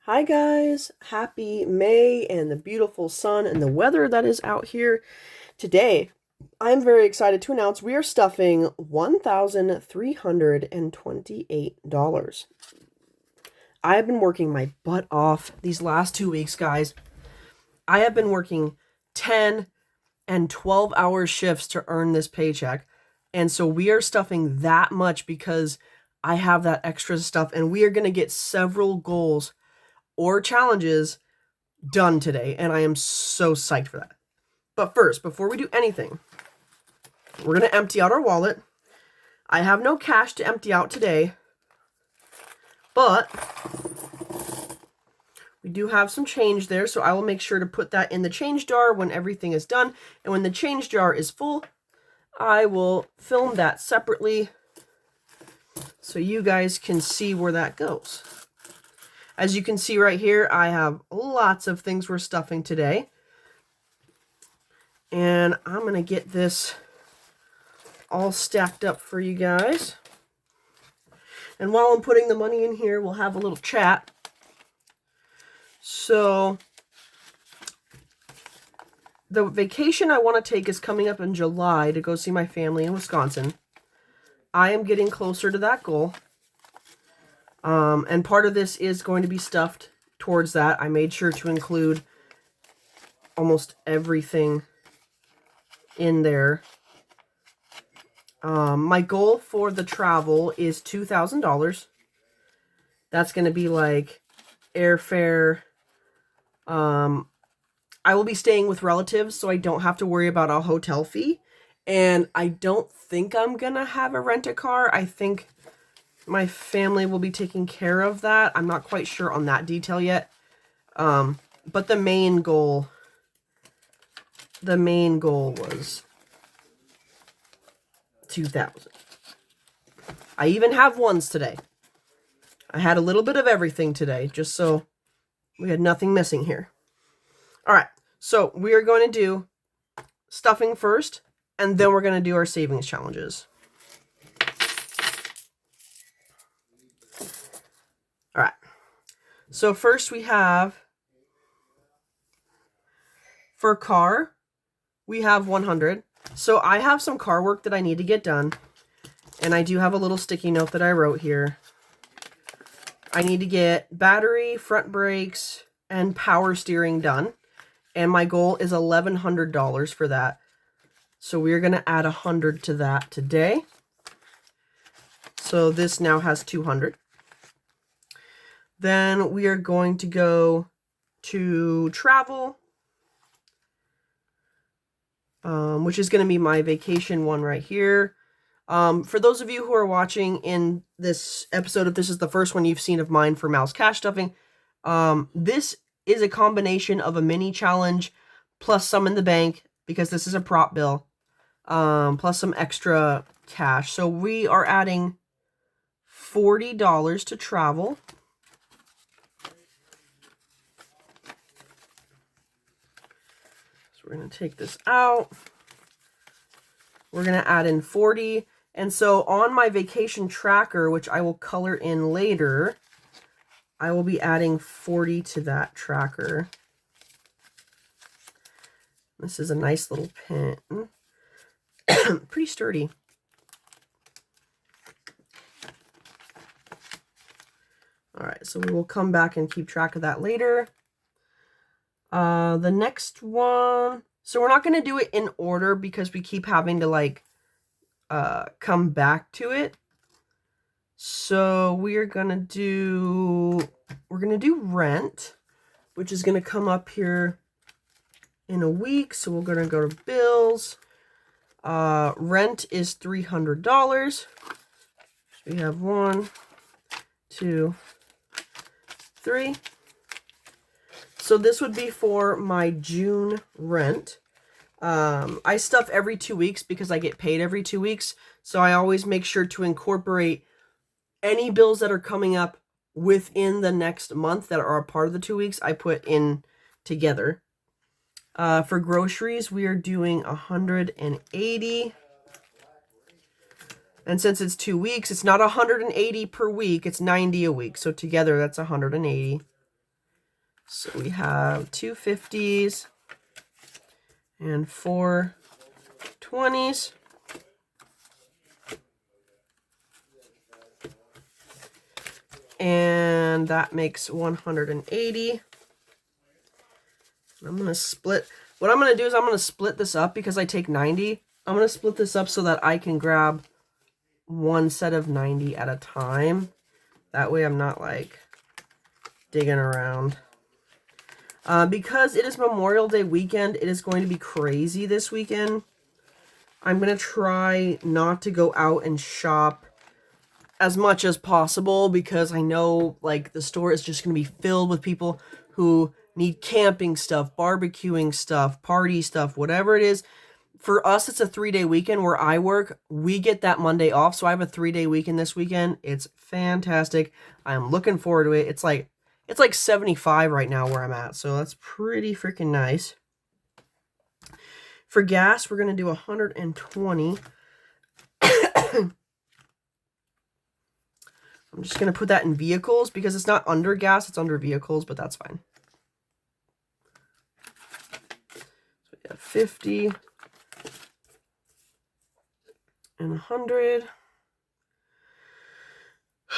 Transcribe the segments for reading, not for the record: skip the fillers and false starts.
Hi guys, happy May and the beautiful sun and the weather that is out here today. I'm very excited to announce we are stuffing $1,328. I have been working my butt off these last 2 weeks, guys. I have been working 10 and 12-hour shifts to earn this paycheck. And so we are stuffing that much because I have that extra stuff, and we are going to get several goals or challenges done today, and I am so psyched for that. But first, before we do anything, we're going to empty out our wallet. I have no cash to empty out today, but we do have some change there, so I will make sure to put that in the change jar when everything is done. And when the change jar is full, I will film that separately so you guys can see where that goes. As you can see right here, I have lots of things we're stuffing today. And I'm going to get this all stacked up for you guys. And while I'm putting the money in here, we'll have a little chat. So, the vacation I want to take is coming up in July to go see my family in Wisconsin. I am getting closer to that goal. And part of this is going to be stuffed towards that. I made sure to include almost everything in there. My goal for the travel is $2,000. That's going to be like airfare. I will be staying with relatives, so I don't have to worry about a hotel fee. And I don't think I'm going to have a rent-a-car. I think my family will be taking care of that. I'm not quite sure on that detail yet. But the main goal was 2,000. I even have ones today. I had a little bit of everything today, just so we had nothing missing here. All right, so we are going to do stuffing first, and then we're going to do our savings challenges. All right, so first we have, for car, we have 100. So I have some car work that I need to get done, and I do have a little sticky note that I wrote here. I need to get battery, front brakes, and power steering done. And my goal is $1,100 for that. So we're going to add 100 to that today. So this now has 200. Then we are going to go to travel, which is going to be my vacation one right here. For those of you who are watching in this episode, if this is the first one you've seen of mine for Mal's cash stuffing, this is a combination of a mini challenge plus some in the bank, because this is a prop bill, plus some extra cash. So we are adding $40 to travel. So we're going to take this out. We're going to add in 40. And so on my vacation tracker, which I will color in later, I will be adding 40 to that tracker. This is a nice little pen. Pretty sturdy. All right, so we will come back and keep track of that later. The next one, so we're not going to do it in order because we keep having to like come back to it. So we're going to do rent, which is going to come up here in a week. So we're going to go to bills. Rent is $300. So we have 1, 2, 3. So this would be for my June rent. I stuff every 2 weeks because I get paid every 2 weeks. So I always make sure to incorporate any bills that are coming up within the next month that are a part of the 2 weeks, I put in together. For groceries, we are doing 180. And since it's 2 weeks, it's not 180 per week, it's 90 a week. So together, that's 180. So we have 2 50s and 4 20s. And that makes 180. I'm going to split. What I'm going to do is I'm going to split this up because I take 90. I'm going to split this up so that I can grab one set of 90 at a time. That way I'm not like digging around. Because it is Memorial Day weekend, it is going to be crazy this weekend. I'm going to try not to go out and shop as much as possible because I know like the store is just going to be filled with people who need camping stuff, barbecuing stuff, party stuff, whatever it is. For us, it's a 3-day weekend where I work. We get that Monday off, so I have a 3-day weekend this weekend. It's fantastic. I'm looking forward to it. It's like 75 right now where I'm at, so that's pretty freaking nice. For gas, we're going to do 120. I'm just going to put that in vehicles because it's not under gas, it's under vehicles, but that's fine. So we have 50 and 100.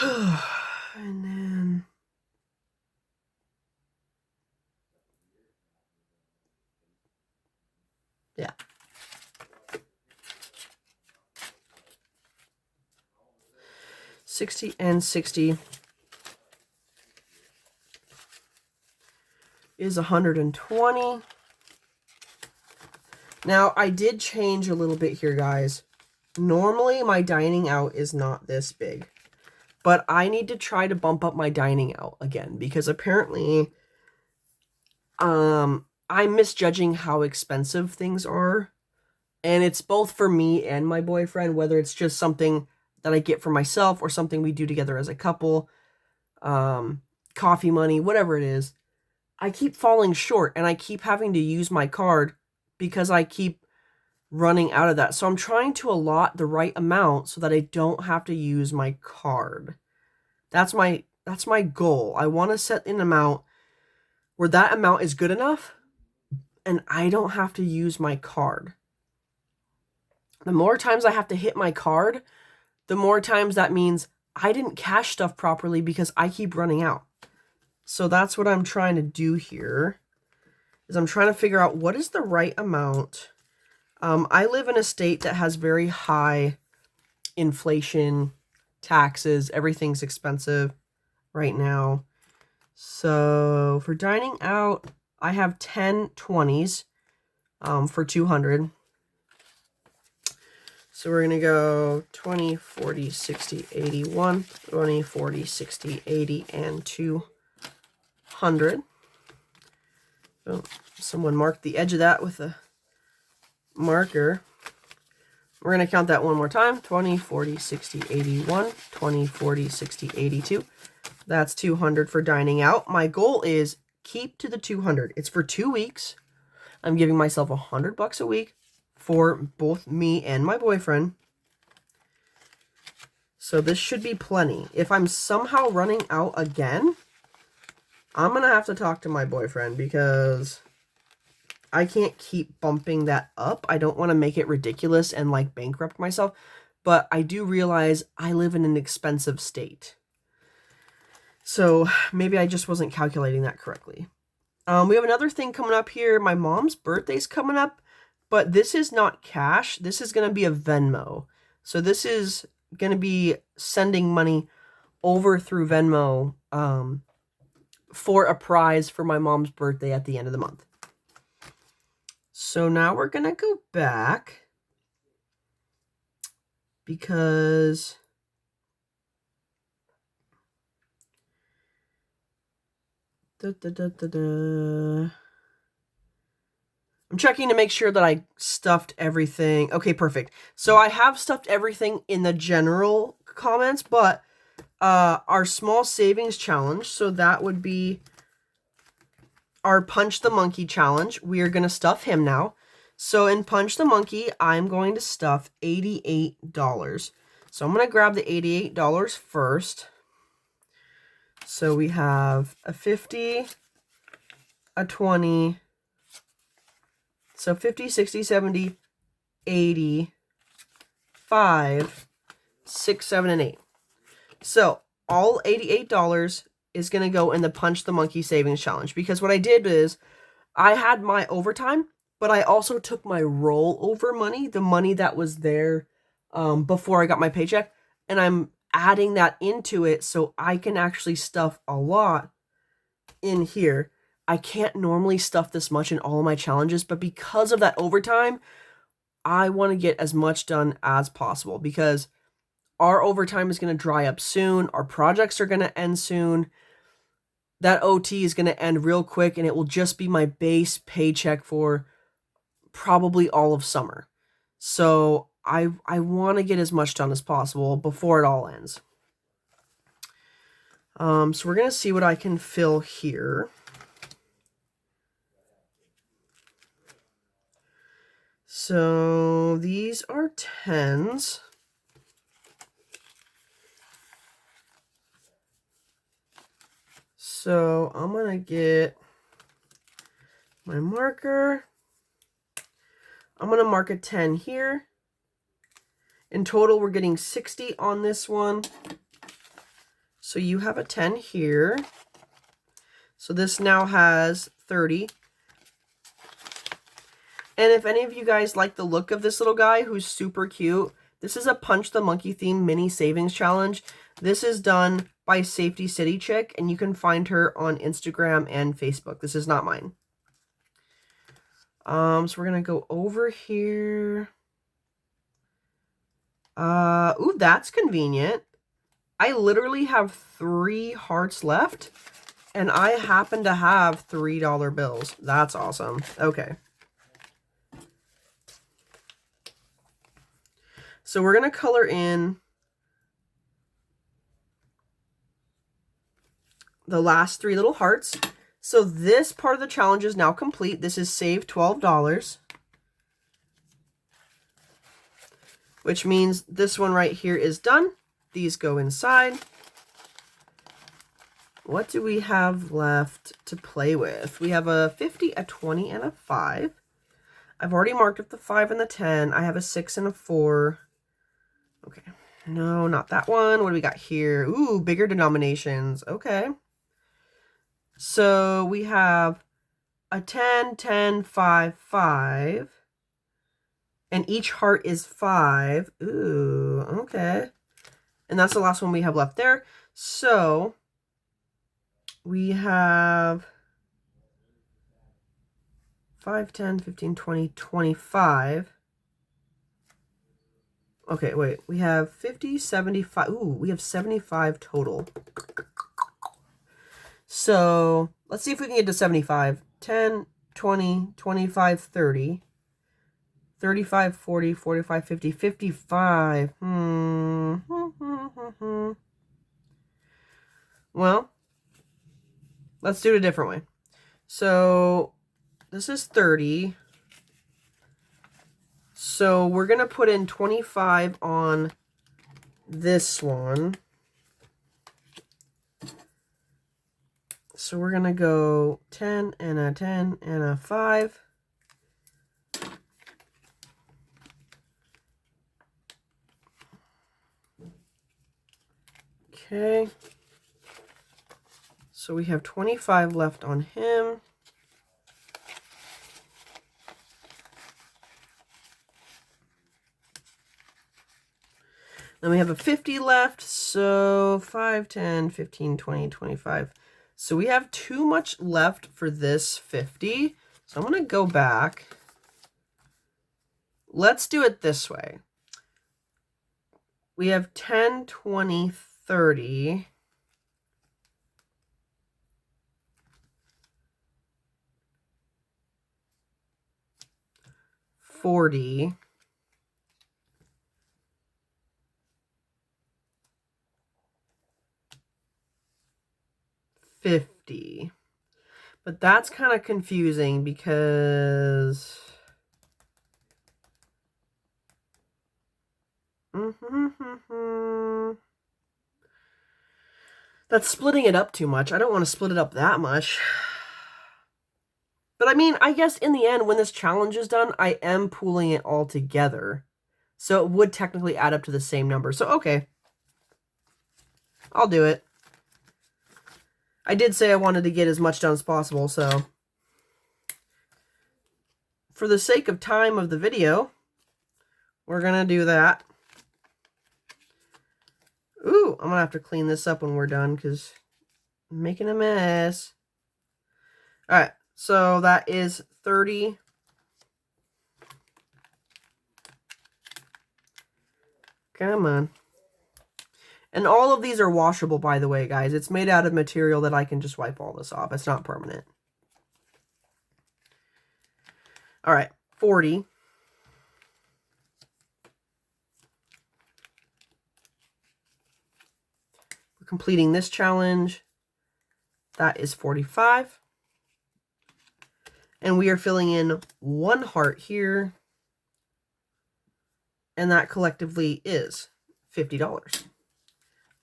And then yeah. $60 and $60 is 120. Now, I did change a little bit here, guys. Normally, my dining out is not this big. But I need to try to bump up my dining out again because apparently I'm misjudging how expensive things are. And it's both for me and my boyfriend, whether it's just something that I get for myself or something we do together as a couple, coffee money, whatever it is. I keep falling short and I keep having to use my card because I keep running out of that. So I'm trying to allot the right amount so that I don't have to use my card. That's my goal. I want to set an amount where that amount is good enough and I don't have to use my card. The more times I have to hit my card, the more times that means I didn't cash stuff properly because I keep running out. So that's what I'm trying to do here, is I'm trying to figure out what is the right amount. I live in a state that has very high inflation, taxes, everything's expensive right now. So for dining out, I have 10 20s for 200. So we're going to go 20, 40, 60, 81, 20, 40, 60, 80, and 200. So someone marked the edge of that with a marker. We're going to count that one more time. 20, 40, 60, 81, 20, 40, 60, 82. That's 200 for dining out. My goal is keep to the 200. It's for 2 weeks. I'm giving myself $100 a week for both me and my boyfriend. So this should be plenty. If I'm somehow running out again, I'm going to have to talk to my boyfriend because I can't keep bumping that up. I don't want to make it ridiculous and like bankrupt myself. But I do realize I live in an expensive state. So maybe I just wasn't calculating that correctly. We have another thing coming up here. My mom's birthday's coming up. But this is not cash. This is going to be a Venmo. So this is going to be sending money over through Venmo for a prize for my mom's birthday at the end of the month. So now we're going to go back because I'm checking to make sure that I stuffed everything. Okay, perfect. So I have stuffed everything in the general comments, but our small savings challenge, so that would be our Punch the Monkey challenge. We are going to stuff him now. So in Punch the Monkey, I'm going to stuff $88. So I'm going to grab the $88 first. So we have a 50 a 20. So 50, 60, 70, 80, 5, 6, 7, and 8. So all $88 is going to go in the Punch the Monkey Savings Challenge, because what I did is I had my overtime, but I also took my rollover money, the money that was there before I got my paycheck, and I'm adding that into it so I can actually stuff a lot in here. I can't normally stuff this much in all of my challenges, but because of that overtime, I want to get as much done as possible, because our overtime is going to dry up soon. Our projects are going to end soon. That OT is going to end real quick, and it will just be my base paycheck for probably all of summer. So I want to get as much done as possible before it all ends. So we're going to see what I can fill here. So these are 10s. So I'm going to get my marker. I'm going to mark a 10 here. In total, we're getting 60 on this one. So you have a 10 here. So this now has 30. And if any of you guys like the look of this little guy who's super cute, this is a Punch the Monkey theme mini savings challenge. This is done by Safety City Chick, and you can find her on Instagram and Facebook. This is not mine. So we're going to go over here. Ooh, that's convenient. I literally have 3 hearts left, and I happen to have $3 bills. That's awesome. Okay. So we're going to color in the last 3 little hearts. So this part of the challenge is now complete. This is save $12, which means this one right here is done. These go inside. What do we have left to play with? We have a 50, a 20, and a 5. I've already marked up the 5 and the 10. I have a 6 and a 4. Okay. No, not that one. What do we got here? Ooh, bigger denominations. Okay. So we have a 10, 10, 5, 5. And each heart is 5. Ooh, okay. And that's the last one we have left there. So we have 5, 10, 15, 20, 25. Okay, wait. We have 50, 75. Ooh, we have 75 total. So let's see if we can get to 75. 10, 20, 25, 30. 35, 40, 45, 50, 55. Well, let's do it a different way. So this is 30. So we're going to put in 25 on this one. So we're going to go 10 and a 10 and a 5. Okay. So we have 25 left on him. Then we have a 50 left. So 5, 10, 15, 20, 25. So we have too much left for this 50. So I'm going to go back. Let's do it this way. We have 10, 20, 30. 40. 50. But that's kind of confusing because that's splitting it up too much. I don't want to split it up that much. But I mean, I guess in the end, when this challenge is done, I am pooling it all together. So it would technically add up to the same number. So, okay. I'll do it. I did say I wanted to get as much done as possible, so for the sake of time of the video, we're going to do that. Ooh, I'm going to have to clean this up when we're done because I'm making a mess. All right, so that is 30. Come on. And all of these are washable, by the way, guys. It's made out of material that I can just wipe all this off. It's not permanent. All right, 40. We're completing this challenge. That is 45. And we are filling in 1 heart here. And that collectively is $50.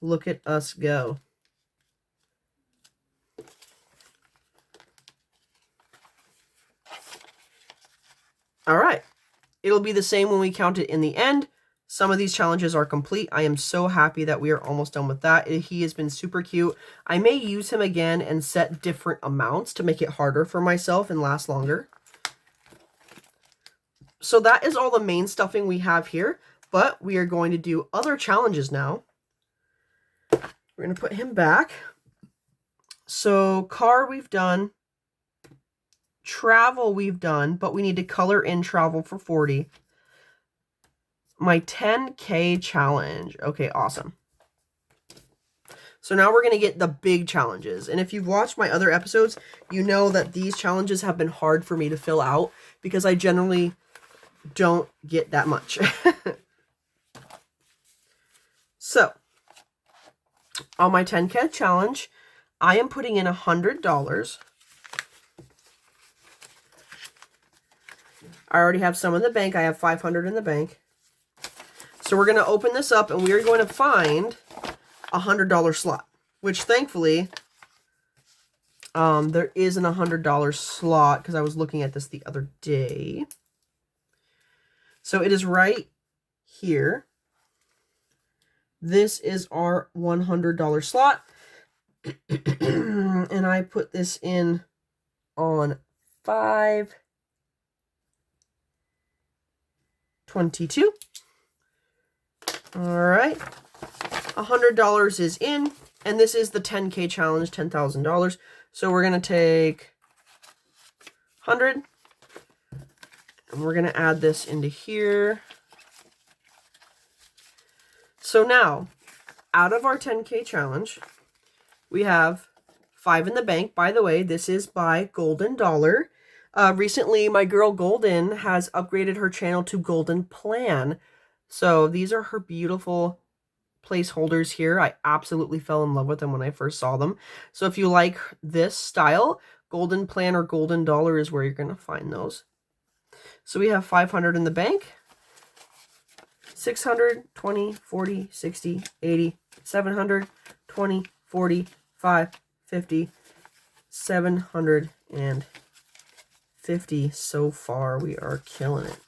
Look at us go. All right. It'll be the same when we count it in the end. Some of these challenges are complete. I am so happy that we are almost done with that. He has been super cute. I may use him again and set different amounts to make it harder for myself and last longer. So that is all the main stuffing we have here. But we are going to do other challenges now. We're going to put him back. So car we've done. Travel we've done, but we need to color in travel for 40. My 10K challenge. Okay, awesome. So now we're going to get the big challenges. And if you've watched my other episodes, you know that these challenges have been hard for me to fill out because I generally don't get that much. So, on my 10K challenge, I am putting in $100. I already have some in the bank. I have 500 in the bank. So we're going to open this up and we are going to find a $100 slot, which thankfully there is an $100 slot because I was looking at this the other day. So it is right here. This is our $100 slot. And I put this in on 5/22. All right. $100 is in. And this is the 10K challenge, $10,000. So we're going to take 100. And we're going to add this into here. So now, out of our 10K challenge, we have 5 in the bank. By the way, this is by Golden Dollar. Recently, my girl Golden has upgraded her channel to Golden Plan. So these are her beautiful placeholders here. I absolutely fell in love with them when I first saw them. So if you like this style, Golden Plan or Golden Dollar is where you're going to find those. So we have 500 in the bank. 600, 20, 40, 60, 80, 700, 20, 40, 5, 50, 750 so far. We are killing it.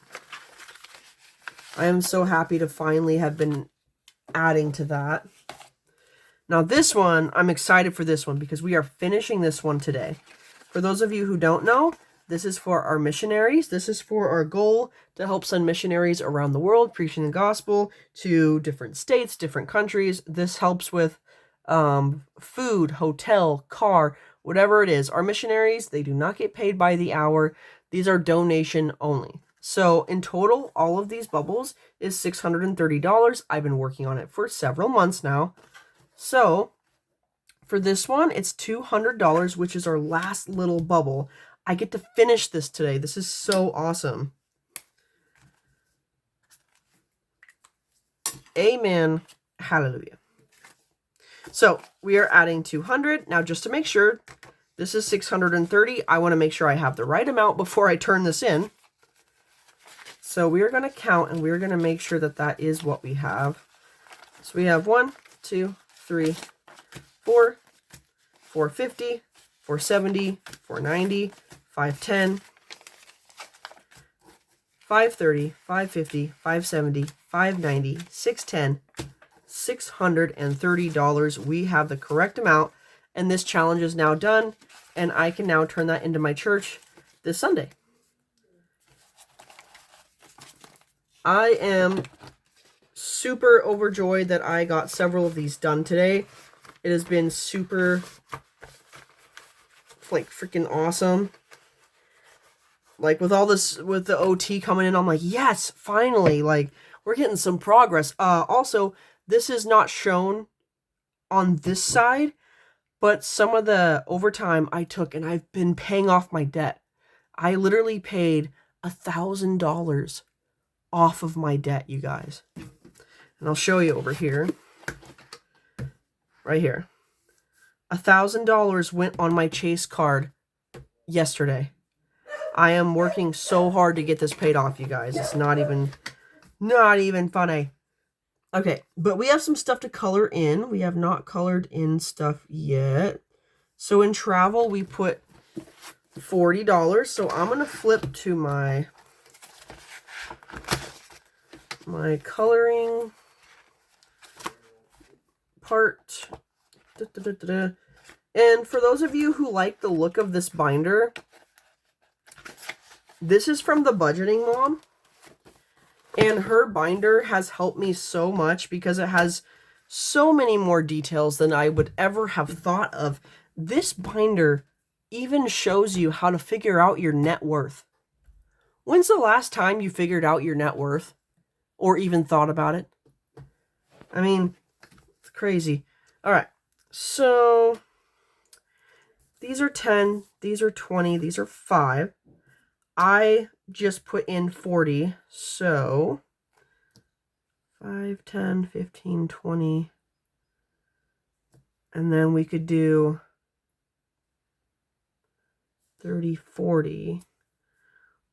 I am so happy to finally have been adding to that. Now this one, I'm excited for this one because we are finishing this one today. For those of you who don't know, this is for our missionaries. This is for our goal to help send missionaries around the world preaching the gospel to different states, different countries. This helps with food, hotel, car, whatever it is. Our missionaries, they do not get paid by the hour. These are donation only. So in total, all of these bubbles is $630. I've been working on it for several months now. So for this one, it's $200, which is our last little bubble. I get to finish this today. This is so awesome. Amen. Hallelujah. So we are adding 200. Now, just to make sure, this is 630. I want to make sure I have the right amount before I turn this in. So we are going to count and we're going to make sure that that is what we have. So we have 1, 2, 3, 4, 450, 470, 490, 510, 530, 550, 570, 590, 610, $630. We have the correct amount, and this challenge is now done, and I can now turn that into my church this Sunday. I am super overjoyed that I got several of these done today. It has been super, like, freaking awesome. Like, with all this, with the OT coming in, I'm like, yes, finally, like, we're getting some progress. Also, this is not shown on this side, but some of the overtime I took, and I've been paying off my debt. I literally paid $1,000 off of my debt, you guys. And I'll show you over here. Right here. $1,000 went on my Chase card yesterday. I am working so hard to get this paid off, you guys. It's not even funny. Okay, but we have some stuff to color in. We have not colored in stuff yet. So in travel, we put $40. So I'm going to flip to my coloring part. And for those of you who like the look of this binder, this is from the Budgeting Mom, and her binder has helped me so much because it has so many more details than I would ever have thought of. This binder even shows you how to figure out your net worth. When's the last time you figured out your net worth or even thought about it? I mean, it's crazy. All right, so these are 10, these are 20, these are 5. I just put in 40, so 5, 10, 15, 20, and then we could do 30, 40,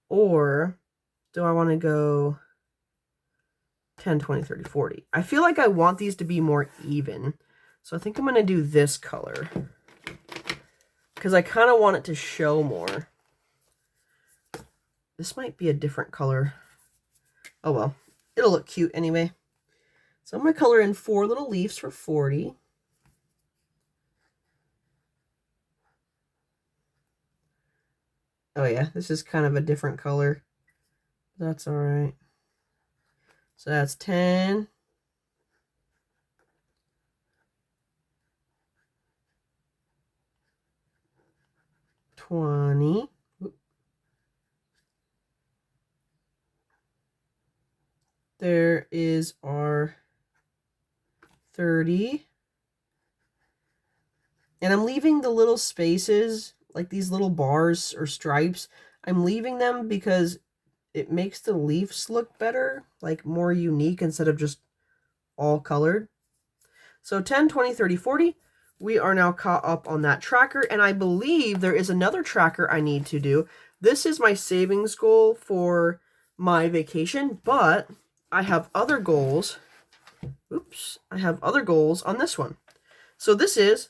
or do I want to go 10, 20, 30, 40? I feel like I want these to be more even, so I think I'm going to do this color, because I kind of want it to show more. This might be a different color. Oh well, it'll look cute anyway. So I'm going to color in 4 little leaves for 40. Oh yeah, this is kind of a different color. That's alright. So that's 10. 20. There is our 30. And I'm leaving the little spaces, like these little bars or stripes. I'm leaving them because it makes the leaves look better, like more unique instead of just all colored. So 10, 20, 30, 40. We are now caught up on that tracker, and I believe there is another tracker I need to do. This is my savings goal for my vacation, but I have other goals. Oops, I have other goals on this one. So this is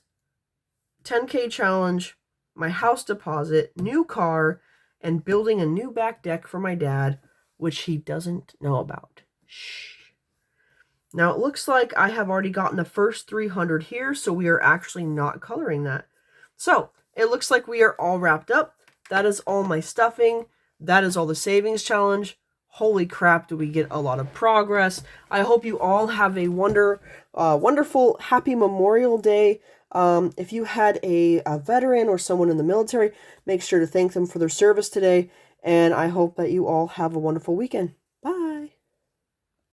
10K challenge, my house deposit, new car, and building a new back deck for my dad, which he doesn't know about. Shh. Now it looks like I have already gotten the first 300 here, so we are actually not coloring that. So it looks like we are all wrapped up. That is all my stuffing. That is all the savings challenge. Holy crap, do we get a lot of progress. I hope you all have a wonderful, happy Memorial Day. If you had a veteran or someone in the military, make sure to thank them for their service today. And I hope that you all have a wonderful weekend.